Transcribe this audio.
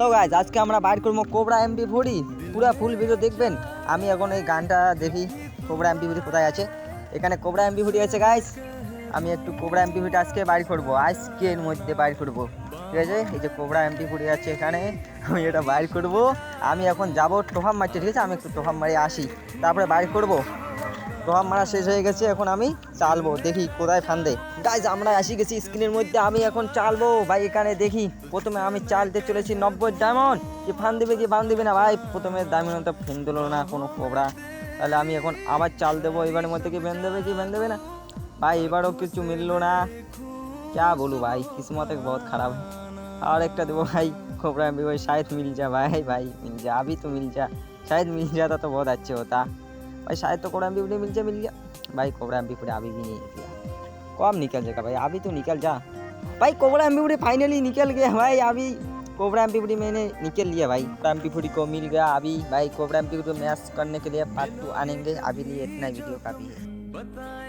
তো গাইজ আজকে আমরা বাইর করবো কোবরা MP40 পুরো ফুল ভিডিও দেখবেন। আমি এখন এই গানটা দেখি কোবরা MP40 কোথায় আছে। এখানে কোবরা MP40 আছে গাইজ। আমি একটু কোবরা MP40 আজকে বাইর করবো, আজকের মধ্যে বাইর করবো, ঠিক আছে। এই যে কোবরা MP40 আছে এখানে, আমি এটা বাইর করবো। আমি এখন যাবো টোহাম মারতে, ঠিক আছে। আমি একটু টোহাম মারি আসি, তারপরে বাইর করবো। টোহাম মারা শেষ হয়ে গেছে, এখন আমি চালবো, দেখি কোথায় ফান্দে। গাইজ আমরা আসি গেছি স্ক্রিনের মধ্যে, আমি এখন চালবো ভাই। এখানে দেখি প্রথমে আমি চালতে চলেছি 90 ডায়মন্ড। কি ফান দেবে কি ফান দেবে না ভাই, প্রথমে ডায়মন্ড তো ফেন দিল না কোনো কোবরা। তাহলে আমি এখন আবার চাল দেবো, এবারের মধ্যে কি ফেন দেবে কি ফেন দেবে না ভাই। এবারও কিছু মিললো না, क्या बोलूँ भाई, किस्मत एक बहुत ख़राब है। और एक देवो भाई कोबरा MP40 शायद मिल जा भाई, भाई मिल जा, अभी तो मिल जा। शायद मिल जाता तो बहुत अच्छे होता भाई। शायद तो कोबरा MP40 मिल गया भाई। कोबरा MP40 अभी भी नहीं निकला, कब निकल जाएगा भाई, अभी तो निकल जा भाई। कोबरा MP40 फाइनली निकल गया भाई। अभी कोबरा MP40 मैंने निकल लिया भाई। कोबरा MP40 को मिल गया अभी भाई। कोबरा MP40 को मैच करने के लिए पार्ट 2 आनेंगे, अभी लिए इतना वीडियो काफ़ी है।